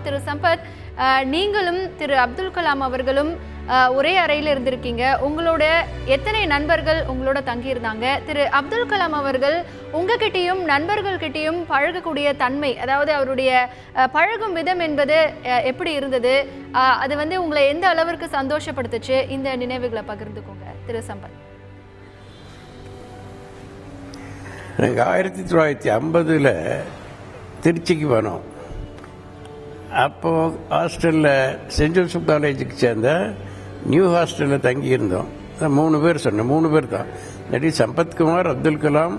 திரு சம்பத், நீங்களும் திரு அப்துல் கலாம் அவர்களும் ஒரே அறையில் இருந்திருக்கீங்க. உங்களோட எத்தனை நண்பர்கள் உங்களோட தங்கியிருந்தாங்க? திரு அப்துல் கலாம் அவர்கள் உங்ககிட்டையும் நண்பர்கள்கிட்டையும் பழகக்கூடிய தன்மை, அதாவது அவருடைய பழகும் விதம் என்பது எப்படி இருந்தது? அது உங்களை எந்த அளவிற்கு சந்தோஷப்படுத்துச்சு? இந்த நினைவுகளை பகிர்ந்துக்கோங்க திரு சம்பத். எனக்கு 1950 திருச்சிக்கு போனோம். அப்போது ஹாஸ்டலில் சென்ட் ஜோசப் காலேஜுக்கு சேர்ந்த நியூ ஹாஸ்டலில் தங்கியிருந்தோம். 3 பேர் சொன்னேன், 3 பேர் தான். நடி சம்பத்குமார், அப்துல் கலாம்,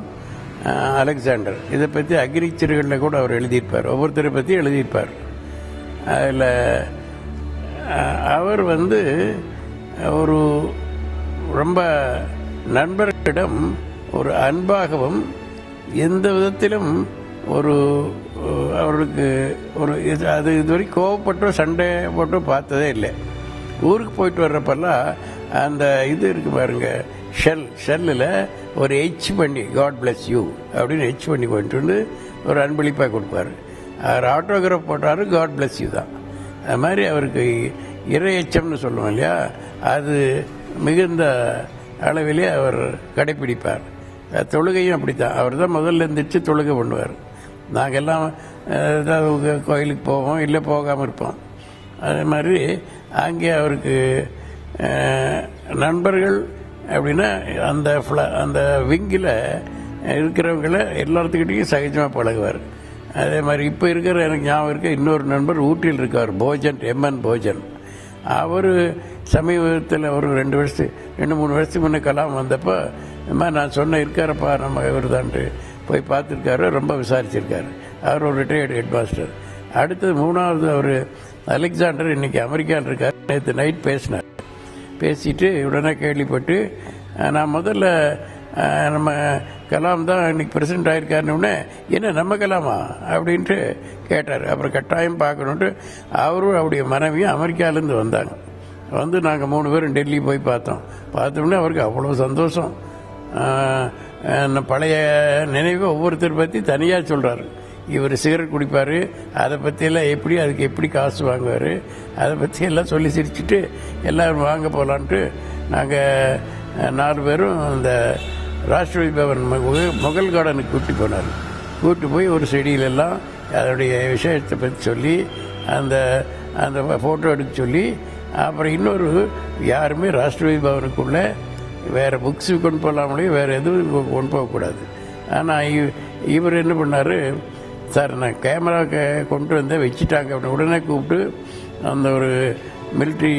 அலெக்சாண்டர். இதை பற்றி அக்ரிச்சர்களில் கூட அவர் எழுதியிருப்பார், ஒவ்வொருத்தரை பற்றி எழுதியிருப்பார். அதில் அவர் ஒரு ரொம்ப நண்பர்களிடம் ஒரு அன்பாகவும் எந்த விதத்திலும் அவருக்கு அது இதுவரை கோவப்பட்டோ சண்டை போட்டோ பார்த்ததே இல்லை. ஊருக்கு போயிட்டு வர்றப்பெல்லாம் அந்த இது இருக்கு பாருங்க, ஷெல்லில் ஒரு எச் பண்ணி காட் பிளஸ் யூ அப்படின்னு எச் பண்ணி கொண்டு வந்து ஒரு அன்பளிப்பாக கொடுப்பாரு. அவர் ஆட்டோகிராஃப் போட்டார், காட் பிளஸ் யூ தான். அது மாதிரி அவருக்கு இறையச்சம்னு சொல்லுவோம் இல்லையா, அது மிகுந்த அளவிலே அவர் கடைப்பிடிப்பார். தொழுகையும் அப்படித்தான். அவர் தான் முதல்ல இருந்துச்சு தொழுகை பண்ணுவார். நாங்கள்லாம் ஏதாவது கோயிலுக்கு போவோம், இல்லை போகாமல் இருப்போம். அதே மாதிரி அங்கே அவருக்கு நண்பர்கள் அப்படின்னா அந்த விங்கில் இருக்கிறவங்கள எல்லாத்துக்கிட்டையும் சகஜமாக பழகுவார். அதே மாதிரி இப்போ இருக்கிற எனக்கு ஞாபகம் இருக்க இன்னொரு நண்பர் ஊட்டியில் இருக்கார், போஜன், எம்என் போஜன். அவர் சமீபத்தில் ஒரு 2 3 வருஷத்துக்கு முன்னே கலாம் வந்தப்போ நான் சொன்ன இருக்காரப்பா நம்ம இவர் தான்ட்டு போய் பார்த்துருக்காரு, ரொம்ப விசாரிச்சிருக்காரு. அவர் ஒரு ரிட்டையர்டு ஹெட் மாஸ்டர். அடுத்தது 3வது அவர் அலெக்சாண்டர் இன்னைக்கு அமெரிக்காவில் இருக்கார். நேற்று நைட் பேசிட்டு உடனே கேள்விப்பட்டு நான் முதல்ல நம்ம கலாம் தான் இன்னைக்கு பிரசிடென்ட் ஆகிருக்காருன்னு, என்ன நம்ம கலாமா அப்படின்ட்டு கேட்டார். அப்புறம் கட்டாயம் பார்க்கணுன்ட்டு அவரும் அவருடைய மனைவியும் அமெரிக்காவிலேருந்து வந்தாங்க. நாங்கள் 3 பேரும் டெல்லி போய் பார்த்தோம்னா அவருக்கு அவ்வளோ சந்தோஷம். பழைய நினைவு ஒவ்வொருத்தர் பற்றி தனியாக சொல்கிறார். இவர் சிகரெட் குடிப்பார், அதை பற்றியெல்லாம் அதுக்கு எப்படி காசு வாங்குவார், அதை பற்றி எல்லாம் சொல்லி சிரிச்சுட்டு எல்லோரும் வாங்க போகலான்ட்டு நாங்கள் 4 பேரும் அந்த ராஷ்டிரபதி பவன் முகல் கார்டனுக்கு கூட்டி போய் ஒரு செடியிலெல்லாம் அதனுடைய விஷயத்தை பற்றி சொல்லி அந்த ஃபோட்டோ எடுக்க சொல்லி, அப்புறம் இன்னொரு யாருமே ராஷ்டிரபதி பவனுக்குள்ளே வேறு புக்ஸு கொண்டு போகலாமலே, வேறு எதுவும் கொண்டு போகக்கூடாது. ஆனால் இவர் என்ன பண்ணார், சார் நான் கேமரா கொண்டு வந்தேன் வச்சுட்டாங்க அப்படின்னு உடனே கூப்பிட்டு அந்த ஒரு மிலிட்ரி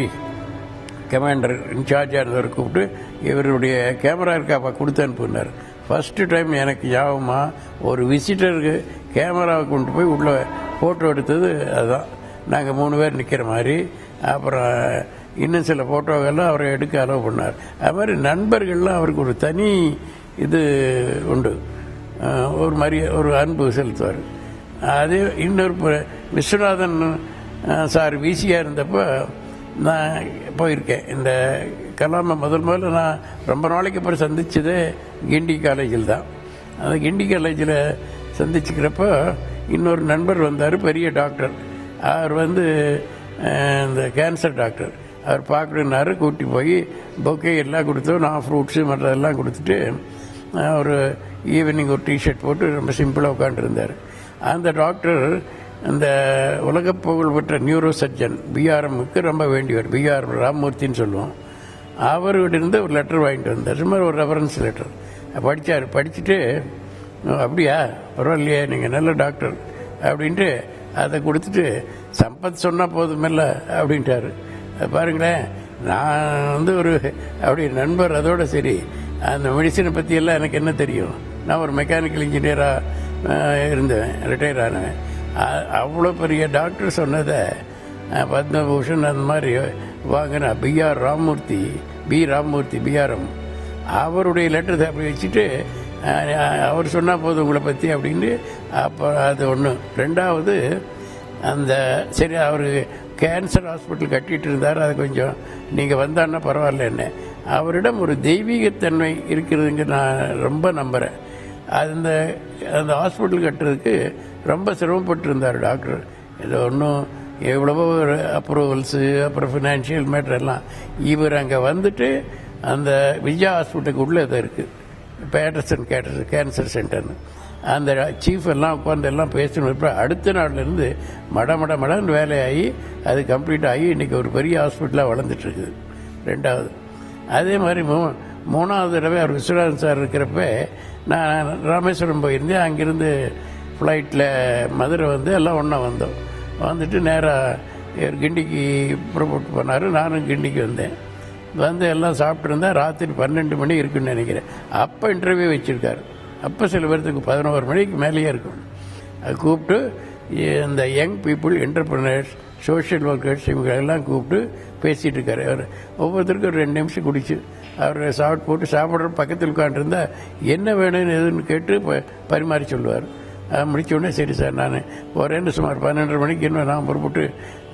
கமாண்டர் இன்சார்ஜாக இருந்தவர் கூப்பிட்டு இவருடைய கேமரா இருக்காப்பா கொடுத்து அனுப்புனார். ஃபஸ்ட்டு டைம் எனக்கு ஞாபகமாக ஒரு விசிட்டருக்கு கேமராவை கொண்டு போய் உள்ள ஃபோட்டோ எடுத்தது அதுதான். நாங்கள் 3 பேர் நிற்கிற மாதிரி. அப்புறம் இன்னும் சில ஃபோட்டோக்கெல்லாம் அவரை எடுக்க அலோவ் பண்ணார். அது மாதிரி நண்பர்கள்லாம் அவருக்கு ஒரு தனி இது உண்டு, ஒரு அன்பு செலுத்துவார். அதே இன்னொரு விஸ்வநாதன் சார் விசியாக இருந்தப்போ நான் போயிருக்கேன். இந்த கலாமை முதல்ல நான் ரொம்ப நாளைக்கு அப்புறம் சந்தித்ததே கிண்டி காலேஜில் தான். அந்த கிண்டி காலேஜில் சந்திச்சுக்கிறப்போ இன்னொரு நண்பர் வந்தார், பெரிய டாக்டர். அவர் இந்த கேன்சர் டாக்டர். அவர் பார்க்கணுன்னாரு, கூட்டி போய் பொக்கே எல்லாம் கொடுத்தோம். நான் ஃப்ரூட்ஸு மற்றதெல்லாம் கொடுத்துட்டு ஒரு ஈவினிங் ஒரு டிஷர்ட் போட்டு ரொம்ப சிம்பிளாக உட்காந்துருந்தார். அந்த டாக்டர் அந்த உலக புகழ் பெற்ற நியூரோ சர்ஜன் பிஆர்எம்முக்கு ரொம்ப வேண்டியவர். பிஆர் ராமமூர்த்தின்னு சொல்லுவோம். அவர்கிட்ட ஒரு லெட்டர் வாங்கிட்டு வந்தார், சும்மா ஒரு ரெஃபரன்ஸ் லெட்டர் படிச்சுட்டு அப்படியா பரவாயில்லையே, நீங்கள் நல்ல டாக்டர் அப்படின்ட்டு அதை கொடுத்துட்டு சம்பத் சொன்னால் போதுமில்ல அப்படின்ட்டாரு. பாருங்களேன், நான் ஒரு அப்படி நண்பர். அதோட சரி, அந்த மெடிசனை பற்றியெல்லாம் எனக்கு என்ன தெரியும், நான் ஒரு மெக்கானிக்கல் இன்ஜினியராக இருந்தேன், ரிட்டையர் ஆனவன். அவ்வளோ பெரிய டாக்டர் சொன்னதை பத்மபூஷன் அந்த மாதிரி வாங்கின பி ராமமூர்த்தி பிஆர்எம் அவருடைய லெட்டர் அப்படி வச்சுட்டு அவர் சொன்னால் போதும் உங்களை பற்றி அப்படின்னு. அப்போ அது ஒன்று. 2வது சரி, அவர் கேன்சர் ஹாஸ்பிட்டல் கட்டிகிட்டு இருந்தார், அது கொஞ்சம் நீங்கள் வந்தான்னா பரவாயில்ல. என்ன அவரிடம் ஒரு தெய்வீகத்தன்மை இருக்கிறதுங்க நான் ரொம்ப நம்புகிறேன். அந்த ஹாஸ்பிட்டல் கட்டுறதுக்கு ரொம்ப சிரமப்பட்டு இருந்தார் டாக்டர். இது ஒன்றும் எவ்வளவோ அப்ரூவல்ஸு, அப்புறம் ஃபினான்ஷியல் மேட்டர் எல்லாம். இவர் அங்கே வந்துட்டு அந்த விஜயா ஹாஸ்பிட்டலுக்கு உள்ளே தான் இருக்குது, பேட்டர்சன் கேன்சர் சென்டர்னு. அந்த சீஃப் எல்லாம் உட்காந்து எல்லாம் பேசணும். அடுத்த நாள்லேருந்து மடன்னு வேலையாகி அது கம்ப்ளீட் ஆகி இன்றைக்கி ஒரு பெரிய ஹாஸ்பிட்டலாக வளர்ந்துட்டுருக்குது. ரெண்டாவது அதே மாதிரி மூணாவது தடவை அவர் விஸ்வநாதன் சார் இருக்கிறப்ப நான் ராமேஸ்வரம் போயிருந்தேன். அங்கேருந்து ஃப்ளைட்டில் மதுரை வந்து எல்லாம் ஒன்றா வந்தோம். வந்துட்டு நேராக கிண்டிக்கு புறப்பட்டு போனார். நானும் கிண்டிக்கு வந்தேன். வந்து எல்லாம் சாப்பிட்ருந்தேன். ராத்திரி 12 மணி இருக்குன்னு நினைக்கிறேன். அப்போ இன்டர்வியூ வச்சுருக்காரு. அப்போ சில பேர்த்துக்கு 11 மணிக்கு மேலேயே இருக்கும். அது கூப்பிட்டு இந்த young people, entrepreneurs, social workers இவங்க எல்லாம் கூப்பிட்டு பேசிகிட்டு இருக்காரு. அவர் ஒவ்வொருத்தருக்கும் ஒரு 2 நிமிஷம் குடிச்சு அவர் சாப்பிட்டு போட்டு சாப்பிட்ற பக்கத்தில் உட்காந்துருந்தா என்ன வேணும்னு எதுன்னு கேட்டு பரிமாறி சொல்லுவார். முடித்தோடனே சரி சார் நான் போகிறேன்னு சுமார் 12:30 மணிக்கு இன்னும் நான் புறப்பட்டு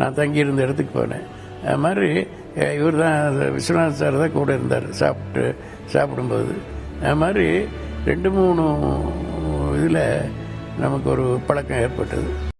நான் தங்கியிருந்த இடத்துக்கு போனேன். அது மாதிரி இவர் தான் விஸ்வநாத் சார் தான் கூட இருந்தார் சாப்பிடும்போது. அது மாதிரி 2-3 இதில் நமக்கு ஒரு பழக்கம் ஏற்பட்டது.